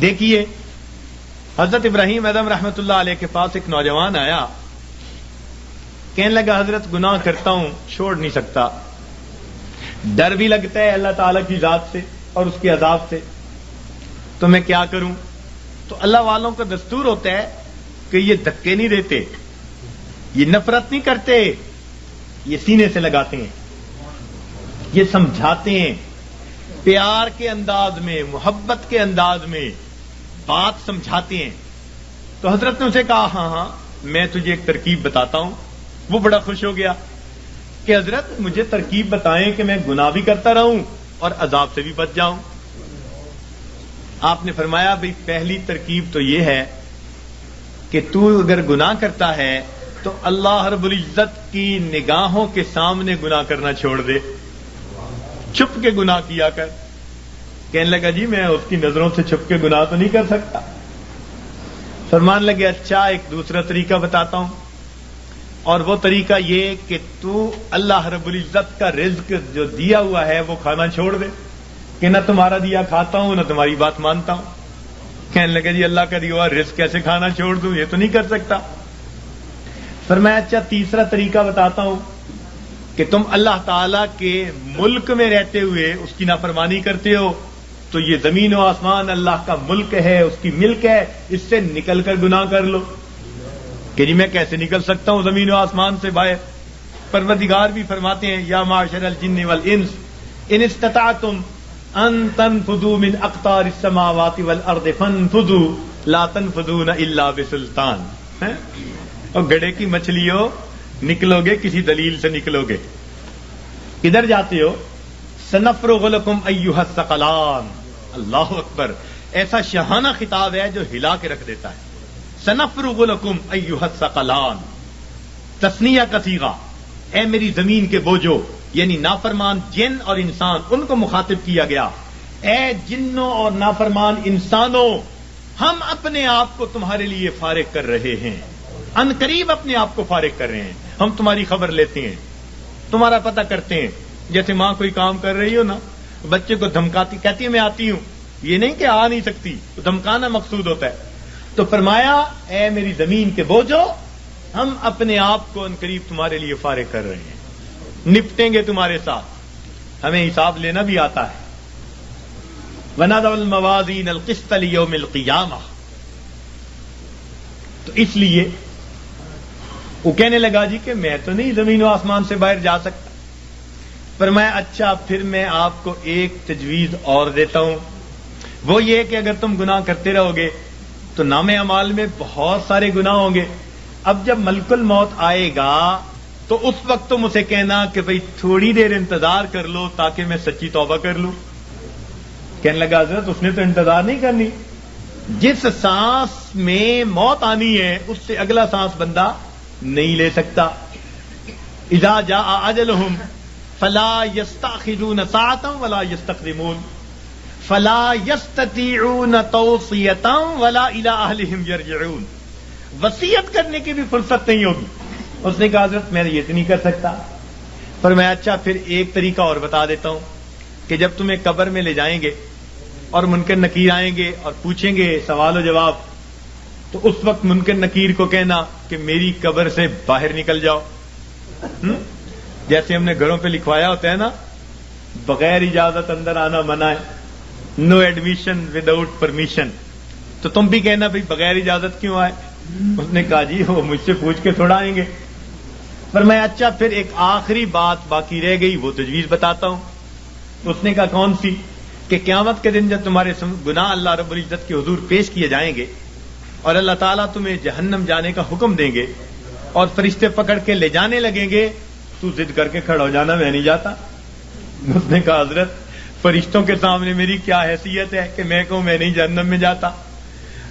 دیکھیے حضرت ابراہیم اعظم رحمت اللہ علیہ کے پاس ایک نوجوان آیا، کہنے لگا حضرت گناہ کرتا ہوں، چھوڑ نہیں سکتا، ڈر بھی لگتا ہے اللہ تعالیٰ کی ذات سے اور اس کے عذاب سے، تو میں کیا کروں؟ تو اللہ والوں کا دستور ہوتا ہے کہ یہ دھکے نہیں دیتے، یہ نفرت نہیں کرتے، یہ سینے سے لگاتے ہیں، یہ سمجھاتے ہیں، پیار کے انداز میں، محبت کے انداز میں بات سمجھاتے ہیں۔ تو حضرت نے اسے کہا ہاں میں تجھے ایک ترکیب بتاتا ہوں۔ وہ بڑا خوش ہو گیا کہ حضرت مجھے ترکیب بتائیں کہ میں گناہ بھی کرتا رہوں اور عذاب سے بھی بچ جاؤں۔ آپ نے فرمایا بھئی پہلی ترکیب تو یہ ہے کہ تو اگر گناہ کرتا ہے تو اللہ رب العزت کی نگاہوں کے سامنے گناہ کرنا چھوڑ دے، چھپ کے گناہ کیا کر۔ کہنے لگا جی میں اس کی نظروں سے چھپ کے گناہ تو نہیں کر سکتا۔ فرمان لگے اچھا ایک دوسرا طریقہ بتاتا ہوں، اور وہ طریقہ یہ کہ تو اللہ رب العزت کا رزق جو دیا ہوا ہے وہ کھانا چھوڑ دے، کہ نہ تمہارا دیا کھاتا ہوں نہ تمہاری بات مانتا ہوں۔ کہنے لگا جی اللہ کا دیا ہوا رزق کیسے کھانا چھوڑ دوں، یہ تو نہیں کر سکتا۔ فرمایا اچھا تیسرا طریقہ بتاتا ہوں کہ تم اللہ تعالی کے ملک میں رہتے ہوئے اس کی نافرمانی کرتے ہو، تو یہ زمین و آسمان اللہ کا ملک ہے، اس کی ملک ہے، اس سے نکل کر گناہ کر لو۔ کہ جی میں کیسے نکل سکتا ہوں زمین و آسمان سے باہر؟ پروردگار بھی فرماتے ہیں یا معشر الجن والانس ان استطعتم ان تنفذوا من اقطار السماوات والارض فانفذوا لا تنفذون الا بسلطان۔ اور گڑھے کی مچھلیوں نکلو گے کسی دلیل سے نکلو گے۔ کدھر جاتے ہو؟ سنفرغ لکم ایھا الثقلان۔ اللہ اکبر، ایسا شاہانہ خطاب ہے جو ہلا کے رکھ دیتا ہے۔ سنفرغ لکم ایھا الثقلان، تثنیہ کا صیغہ، اے میری زمین کے بوجھو، یعنی نافرمان جن اور انسان، ان کو مخاطب کیا گیا۔ اے جنوں اور نافرمان انسانوں، ہم اپنے آپ کو تمہارے لیے فارغ کر رہے ہیں، ان قریب اپنے آپ کو فارغ کر رہے ہیں۔ ہم تمہاری خبر لیتے ہیں، تمہارا پتہ کرتے ہیں۔ جیسے ماں کوئی کام کر رہی ہو نا، بچے کو دھمکاتی، کہتی ہے میں آتی ہوں، یہ نہیں کہ آ نہیں سکتی، دھمکانا مقصود ہوتا ہے۔ تو فرمایا اے میری زمین کے بوجھو، ہم اپنے آپ کو ان قریب تمہارے لیے فارغ کر رہے ہیں، نپٹیں گے تمہارے ساتھ، ہمیں حساب لینا بھی آتا ہے۔ وَنَضَعُ الْمَوَازِينَ الْقِسْطَ لِيَوْمِ الْقِيَامَةِ۔ تو اس لیے وہ کہنے لگا جی کہ میں تو نہیں زمین و آسمان سے باہر جا سکتا۔ فرمایا اچھا پھر میں آپ کو ایک تجویز اور دیتا ہوں، وہ یہ کہ اگر تم گناہ کرتے رہو گے تو نام اعمال میں بہت سارے گناہ ہوں گے۔ اب جب ملک الموت آئے گا تو اس وقت تم اسے کہنا کہ بھئی تھوڑی دیر انتظار کر لو تاکہ میں سچی توبہ کر لوں۔ کہنے لگا حضرت اس نے تو انتظار نہیں کرنی، جس سانس میں موت آنی ہے اس سے اگلا سانس بندہ نہیں لے سکتا۔ اذا جاء اجلہم فلا يستأخرون ساعة ولا يستقدمون فلا يستطيعون توصية ولا إلى أهلهم يرجعون۔ وصیت کرنے کی بھی فرصت نہیں ہوگی۔ اس نے کہا حضرت میں یہ تو نہیں کر سکتا۔ فرمایا اچھا پھر ایک طریقہ اور بتا دیتا ہوں کہ جب تمہیں قبر میں لے جائیں گے اور منکر نکیر آئیں گے اور پوچھیں گے سوال و جواب، تو اس وقت منکر نکیر کو کہنا کہ میری قبر سے باہر نکل جاؤ۔ جیسے ہم نے گھروں پہ لکھوایا ہوتا ہے نا، بغیر اجازت اندر آنا منع ہے، نو ایڈمیشن وداؤٹ پرمیشن، تو تم بھی کہنا بھئی بغیر اجازت کیوں آئے؟ اس نے کہا جی وہ مجھ سے پوچھ کے تھوڑا آئیں گے۔ فرمایا اچھا پھر ایک آخری بات باقی رہ گئی، وہ تجویز بتاتا ہوں۔ اس نے کہا کون سی؟ کہ قیامت کے دن جب تمہارے گناہ اللہ رب العزت کے حضور پیش کیے جائیں گے اور اللہ تعالیٰ تمہیں جہنم جانے کا حکم دیں گے اور فرشتے پکڑ کے لے جانے لگیں گے، تو ضد کر کے کھڑا ہو جانا میں نہیں جاتا۔ اس نے کہا حضرت فرشتوں کے سامنے میری کیا حیثیت ہے کہ میں کہوں میں نہیں جہنم میں جاتا؟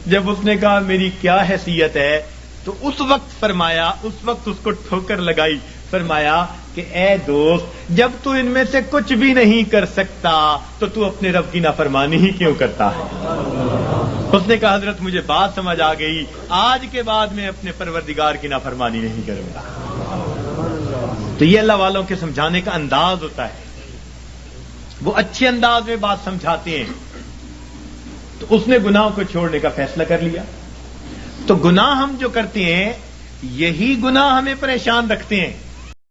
جب اس نے کہا میری کیا حیثیت ہے تو اس وقت فرمایا، اس وقت اس کو ٹھوکر لگائی، فرمایا کہ اے دوست جب تو ان میں سے کچھ بھی نہیں کر سکتا تو اپنے رب کی نافرمانی ہی کیوں کرتا ہے؟ اس نے کہا حضرت مجھے بات سمجھ آ گئی، آج کے بعد میں اپنے پروردگار کی نافرمانی نہیں کروں گا۔ تو یہ اللہ والوں کے سمجھانے کا انداز ہوتا ہے، وہ اچھے انداز میں بات سمجھاتے ہیں۔ تو اس نے گناہوں کو چھوڑنے کا فیصلہ کر لیا. تو گناہ ہم جو کرتے ہیں یہی گناہ ہمیں پریشان رکھتے ہیں.